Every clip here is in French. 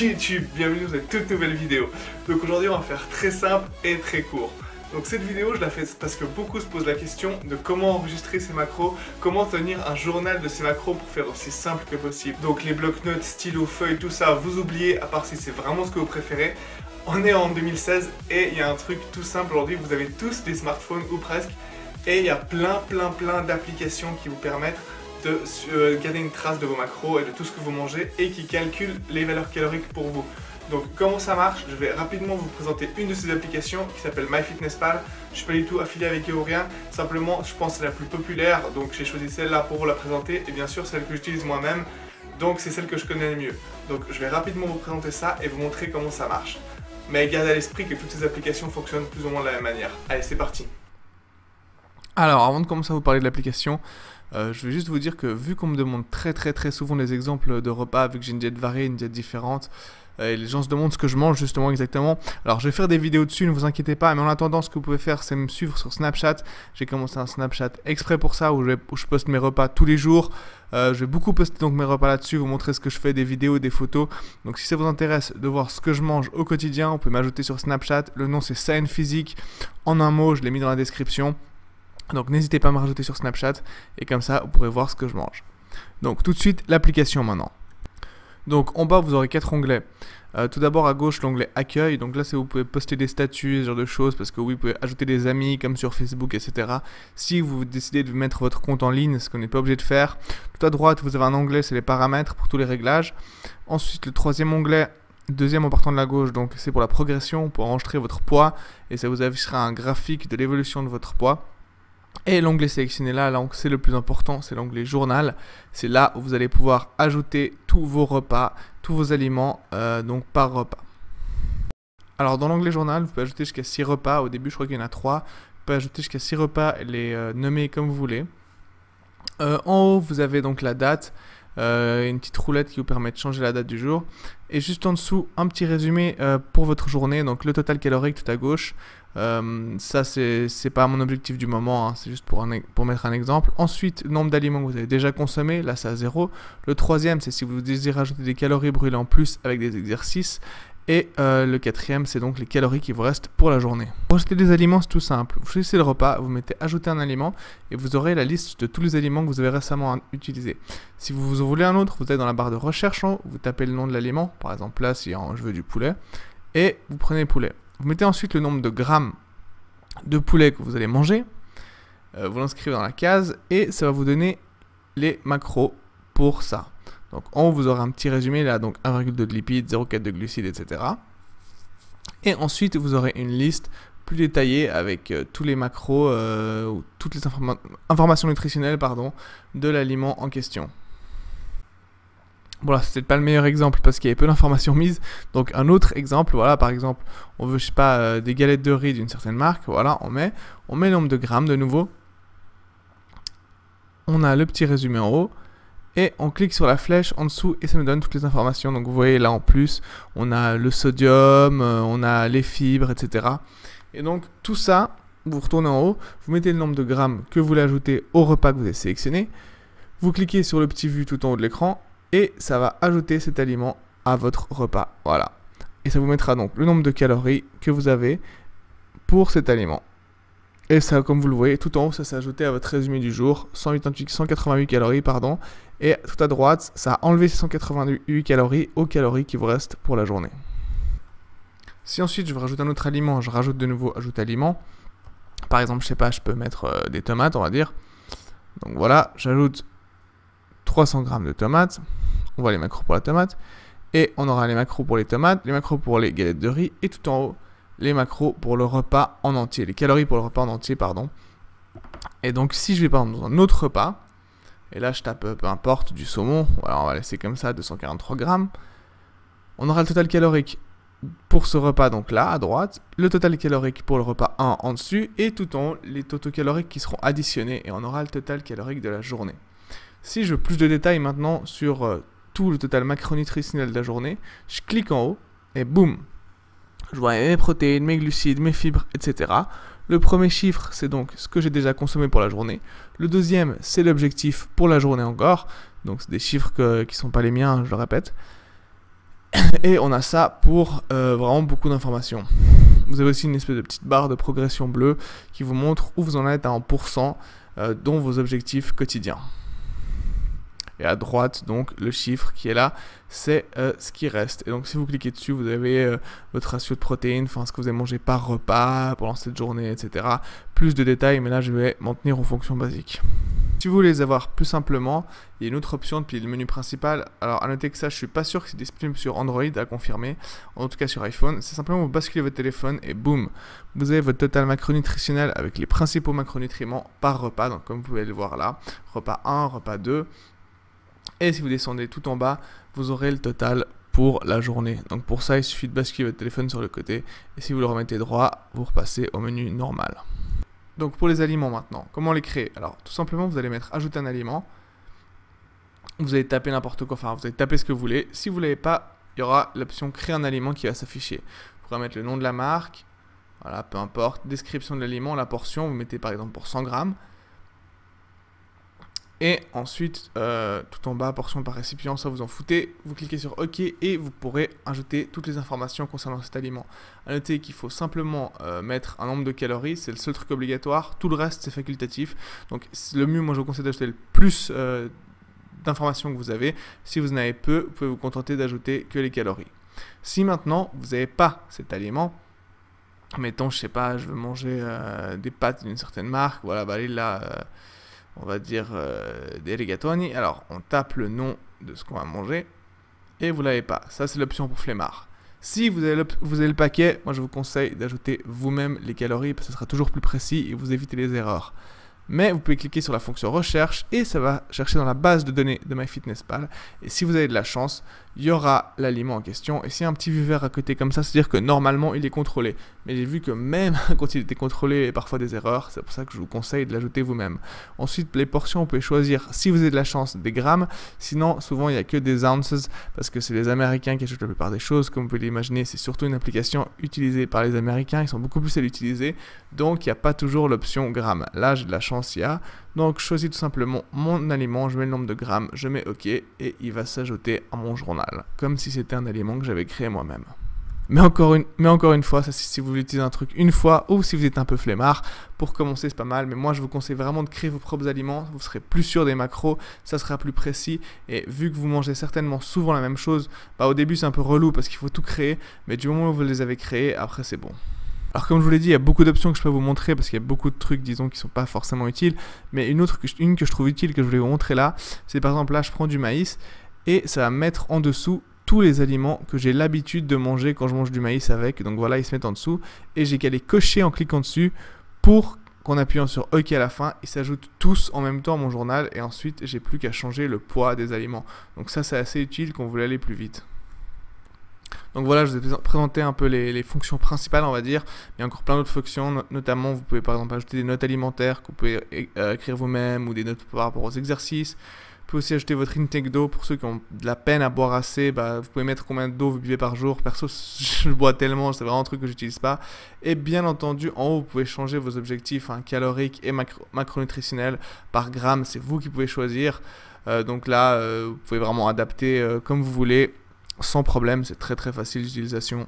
YouTube, bienvenue dans cette toute nouvelle vidéo. Donc aujourd'hui on va faire très simple et très court. Donc cette vidéo je la fais parce que beaucoup se posent la question de comment enregistrer ces macros, comment tenir un journal de ces macros pour faire aussi simple que possible. Donc les blocs-notes, stylos, feuilles, tout ça, vous oubliez à part si c'est vraiment ce que vous préférez. On est en 2016 et il y a un truc tout simple aujourd'hui, vous avez tous des smartphones ou presque et il y a plein d'applications qui vous permettent de garder une trace de vos macros et de tout ce que vous mangez et qui calculent les valeurs caloriques pour vous. Donc comment ça marche? Je vais rapidement vous présenter une de ces applications qui s'appelle MyFitnessPal. Je ne suis pas du tout affilié avec eux ou rien, simplement je pense que c'est la plus populaire, donc j'ai choisi celle-là pour vous la présenter et bien sûr celle que j'utilise moi-même, donc c'est celle que je connais le mieux. Donc je vais rapidement vous présenter ça et vous montrer comment ça marche. Mais gardez à l'esprit que toutes ces applications fonctionnent plus ou moins de la même manière. Allez, c'est parti. Alors avant de commencer à vous parler de l'application, je vais juste vous dire que vu qu'on me demande très souvent des exemples de repas, vu que j'ai une diète variée, une diète différente, et les gens se demandent ce que je mange justement exactement. Alors je vais faire des vidéos dessus, ne vous inquiétez pas, mais en attendant ce que vous pouvez faire c'est me suivre sur Snapchat. J'ai commencé un Snapchat exprès pour ça où je poste mes repas tous les jours. Je vais beaucoup poster donc mes repas là-dessus, vous montrer ce que je fais, des vidéos, des photos. Donc si ça vous intéresse de voir ce que je mange au quotidien, vous pouvez m'ajouter sur Snapchat. Le nom c'est Science Physique, en un mot, je l'ai mis dans la description. Donc n'hésitez pas à me rajouter sur Snapchat et comme ça vous pourrez voir ce que je mange. Donc tout de suite l'application maintenant. Donc en bas vous aurez 4 onglets. Tout d'abord à gauche l'onglet accueil, donc là c'est où vous pouvez poster des statuts, ce genre de choses, parce que oui vous pouvez ajouter des amis comme sur Facebook etc. Si vous décidez de mettre votre compte en ligne, ce qu'on n'est pas obligé de faire. Tout à droite vous avez un onglet, c'est les paramètres pour tous les réglages. Ensuite le troisième onglet, deuxième en partant de la gauche, donc c'est pour la progression, pour enregistrer votre poids et ça vous affichera un graphique de l'évolution de votre poids. Et l'onglet sélectionné là c'est le plus important, c'est l'onglet journal. C'est là où vous allez pouvoir ajouter tous vos repas, tous vos aliments, donc par repas. Alors dans l'onglet journal, vous pouvez ajouter jusqu'à 6 repas. Au début, je crois qu'il y en a 3. Vous pouvez ajouter jusqu'à 6 repas et les nommer comme vous voulez. En haut, vous avez donc la date, une petite roulette qui vous permet de changer la date du jour. Et juste en dessous, un petit résumé pour votre journée, donc le total calorique tout à gauche. Ça c'est pas mon objectif du moment, hein, c'est juste pour mettre un exemple. Ensuite, nombre d'aliments que vous avez déjà consommé, là c'est à 0. Le troisième c'est si vous désirez ajouter des calories brûlées en plus avec des exercices. Et le quatrième c'est donc les calories qui vous restent pour la journée. Pour ajouter des aliments c'est tout simple, vous choisissez le repas, vous mettez ajouter un aliment et vous aurez la liste de tous les aliments que vous avez récemment utilisés. Si vous en voulez un autre, vous allez dans la barre de recherche en haut, vous tapez le nom de l'aliment, par exemple là si je veux du poulet, et vous prenez le poulet. Vous mettez ensuite le nombre de grammes de poulet que vous allez manger, vous l'inscrivez dans la case et ça va vous donner les macros pour ça. Donc en haut vous aurez un petit résumé là, donc 1,2 de lipides, 0,4 de glucides, etc. Et ensuite vous aurez une liste plus détaillée avec tous les macros, ou toutes les informations nutritionnelles de l'aliment en question. Bon là c'est peut-être pas le meilleur exemple parce qu'il y avait peu d'informations mises. Donc un autre exemple, voilà par exemple on veut je sais pas des galettes de riz d'une certaine marque, voilà on met le nombre de grammes de nouveau. On a le petit résumé en haut et on clique sur la flèche en dessous et ça nous donne toutes les informations. Donc vous voyez là en plus on a le sodium, on a les fibres etc. Et donc tout ça, vous retournez en haut, vous mettez le nombre de grammes que vous voulez ajouter au repas que vous avez sélectionné. Vous cliquez sur le petit vu tout en haut de l'écran. Et ça va ajouter cet aliment à votre repas, voilà. Et ça vous mettra donc le nombre de calories que vous avez pour cet aliment. Et ça, comme vous le voyez, tout en haut, ça s'est ajouté à votre résumé du jour, 188 calories, pardon. Et tout à droite, ça a enlevé ces 188 calories aux calories qui vous restent pour la journée. Si ensuite je veux rajouter un autre aliment, je rajoute de nouveau ajout aliment. Par exemple, je sais pas, je peux mettre des tomates, on va dire. Donc voilà, j'ajoute 300 g de tomates, on voit les macros pour la tomate, et on aura les macros pour les tomates, les macros pour les galettes de riz, et tout en haut, les macros pour le repas en entier, les calories pour le repas en entier, pardon. Et donc si je vais par exemple dans un autre repas, et là je tape peu importe du saumon, voilà, on va laisser comme ça 243 grammes, on aura le total calorique pour ce repas donc là à droite, le total calorique pour le repas 1 en dessus, et tout en haut, les totaux caloriques qui seront additionnés, et on aura le total calorique de la journée. Si je veux plus de détails maintenant sur tout le total macronutritionnel de la journée, je clique en haut et boum, je vois mes protéines, mes glucides, mes fibres, etc. Le premier chiffre, c'est donc ce que j'ai déjà consommé pour la journée. Le deuxième, c'est l'objectif pour la journée encore. Donc c'est des chiffres qui ne sont pas les miens, je le répète. Et on a ça pour vraiment beaucoup d'informations. Vous avez aussi une espèce de petite barre de progression bleue qui vous montre où vous en êtes en pourcent dont vos objectifs quotidiens. Et à droite, donc, le chiffre qui est là, c'est ce qui reste. Et donc, si vous cliquez dessus, vous avez votre ratio de protéines, enfin, ce que vous avez mangé par repas pendant cette journée, etc. Plus de détails, mais là, je vais m'en tenir aux fonctions basiques. Si vous voulez les avoir plus simplement, il y a une autre option depuis le menu principal. Alors, à noter que ça, je suis pas sûr que c'est disponible sur Android, à confirmer. En tout cas, sur iPhone, c'est simplement vous basculez votre téléphone et boum, vous avez votre total macronutritionnel avec les principaux macronutriments par repas. Donc, comme vous pouvez le voir là, repas 1, repas 2. Et si vous descendez tout en bas, vous aurez le total pour la journée. Donc pour ça, il suffit de basculer votre téléphone sur le côté. Et si vous le remettez droit, vous repassez au menu normal. Donc pour les aliments maintenant, comment les créer? Alors tout simplement, vous allez mettre ajouter un aliment. Vous allez taper n'importe quoi, enfin vous allez taper ce que vous voulez. Si vous ne l'avez pas, il y aura l'option créer un aliment qui va s'afficher. Vous pourrez mettre le nom de la marque, voilà, peu importe, description de l'aliment, la portion, vous mettez par exemple pour 100 grammes. Et ensuite, tout en bas, portion par récipient, ça vous en foutez. Vous cliquez sur OK et vous pourrez ajouter toutes les informations concernant cet aliment. A noter qu'il faut simplement mettre un nombre de calories, c'est le seul truc obligatoire. Tout le reste, c'est facultatif. Donc le mieux, moi je vous conseille d'ajouter le plus d'informations que vous avez. Si vous en avez peu, vous pouvez vous contenter d'ajouter que les calories. Si maintenant, vous n'avez pas cet aliment, mettons, je sais pas, je veux manger des pâtes d'une certaine marque, voilà, bah allez là... on va dire des rigatoni. Alors, on tape le nom de ce qu'on va manger et vous l'avez pas. Ça, c'est l'option pour flemmard. Si vous avez le paquet, moi je vous conseille d'ajouter vous-même les calories parce que ce sera toujours plus précis et vous évitez les erreurs. Mais vous pouvez cliquer sur la fonction recherche et ça va chercher dans la base de données de MyFitnessPal. Et si vous avez de la chance, il y aura l'aliment en question. Et s'il y a un petit vert à côté comme ça, c'est-à-dire que normalement il est contrôlé. Mais j'ai vu que même quand il était contrôlé, il y a parfois des erreurs. C'est pour ça que je vous conseille de l'ajouter vous-même. Ensuite, les portions, vous pouvez choisir, si vous avez de la chance, des grammes. Sinon, souvent il n'y a que des ounces parce que c'est les Américains qui achètent la plupart des choses. Comme vous pouvez l'imaginer, c'est surtout une application utilisée par les Américains. Ils sont beaucoup plus à l'utiliser. Donc, il n'y a pas toujours l'option grammes. Là, j'ai de la chance, il y a. Donc, je choisis tout simplement mon aliment, je mets le nombre de grammes, je mets OK et il va s'ajouter à mon journal, comme si c'était un aliment que j'avais créé moi-même. Mais encore une fois, ça, si vous voulez utiliser un truc une fois ou si vous êtes un peu flemmard, pour commencer c'est pas mal, mais moi je vous conseille vraiment de créer vos propres aliments, vous serez plus sûr des macros, ça sera plus précis et vu que vous mangez certainement souvent la même chose, bah au début c'est un peu relou parce qu'il faut tout créer, mais du moment où vous les avez créés, après c'est bon. Alors comme je vous l'ai dit, il y a beaucoup d'options que je peux vous montrer parce qu'il y a beaucoup de trucs, disons, qui ne sont pas forcément utiles. Mais une que je trouve utile, que je voulais vous montrer là, c'est par exemple là, je prends du maïs et ça va mettre en dessous tous les aliments que j'ai l'habitude de manger quand je mange du maïs avec. Donc voilà, ils se mettent en dessous et j'ai qu'à les cocher en cliquant dessus pour qu'en appuyant sur OK à la fin, ils s'ajoutent tous en même temps à mon journal et ensuite, j'ai plus qu'à changer le poids des aliments. Donc ça, c'est assez utile quand vous voulez aller plus vite. Donc voilà, je vous ai présenté un peu les fonctions principales, on va dire. Il y a encore plein d'autres fonctions, notamment vous pouvez par exemple ajouter des notes alimentaires que vous pouvez écrire vous-même ou des notes par rapport aux exercices. Vous pouvez aussi ajouter votre intake d'eau pour ceux qui ont de la peine à boire assez. Bah, vous pouvez mettre combien d'eau vous buvez par jour. Perso, je bois tellement, c'est vraiment un truc que j'utilise pas. Et bien entendu, en haut, vous pouvez changer vos objectifs caloriques et macronutritionnels par gramme. C'est vous qui pouvez choisir. Donc là, vous pouvez vraiment adapter comme vous voulez. Sans problème, c'est très très facile d'utilisation.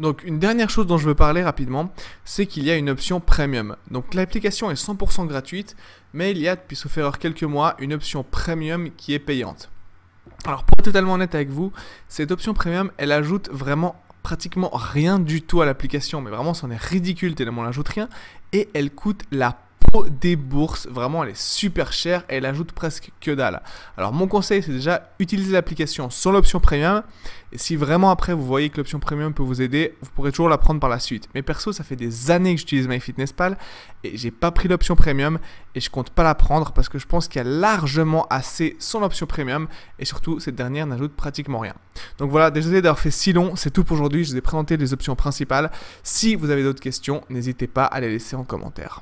Donc une dernière chose dont je veux parler rapidement, c'est qu'il y a une option premium. Donc l'application est 100% gratuite, mais il y a depuis sauf erreur quelques mois une option premium qui est payante. Alors pour être totalement honnête avec vous, cette option premium, elle ajoute vraiment pratiquement rien du tout à l'application, mais vraiment c'en est ridicule tellement elle n'ajoute rien, et elle coûte la des bourses, vraiment elle est super chère et elle ajoute presque que dalle. Alors mon conseil c'est déjà utiliser l'application sans l'option premium et si vraiment après vous voyez que l'option premium peut vous aider, vous pourrez toujours la prendre par la suite. Mais perso ça fait des années que j'utilise MyFitnessPal et j'ai pas pris l'option premium et je compte pas la prendre parce que je pense qu'il y a largement assez sans l'option premium et surtout cette dernière n'ajoute pratiquement rien. Donc voilà, désolé d'avoir fait si long, c'est tout pour aujourd'hui, je vous ai présenté les options principales. Si vous avez d'autres questions, n'hésitez pas à les laisser en commentaire.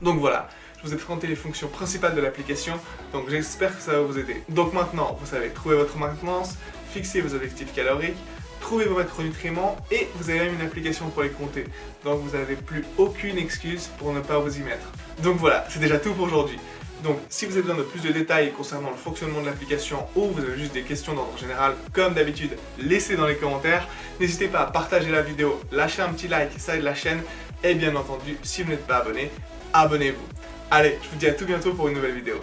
Donc voilà, je vous ai présenté les fonctions principales de l'application, donc j'espère que ça va vous aider. Donc maintenant, vous savez trouver votre maintenance, fixer vos objectifs caloriques, trouver vos macronutriments et vous avez même une application pour les compter. Donc vous n'avez plus aucune excuse pour ne pas vous y mettre. Donc voilà, c'est déjà tout pour aujourd'hui. Donc si vous avez besoin de plus de détails concernant le fonctionnement de l'application ou vous avez juste des questions d'ordre général, comme d'habitude, laissez dans les commentaires. N'hésitez pas à partager la vidéo, lâcher un petit like, ça aide la chaîne. Et bien entendu, si vous n'êtes pas abonné, abonnez-vous. Allez, je vous dis à tout bientôt pour une nouvelle vidéo.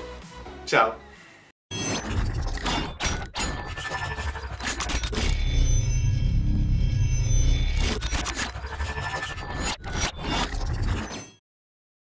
Ciao!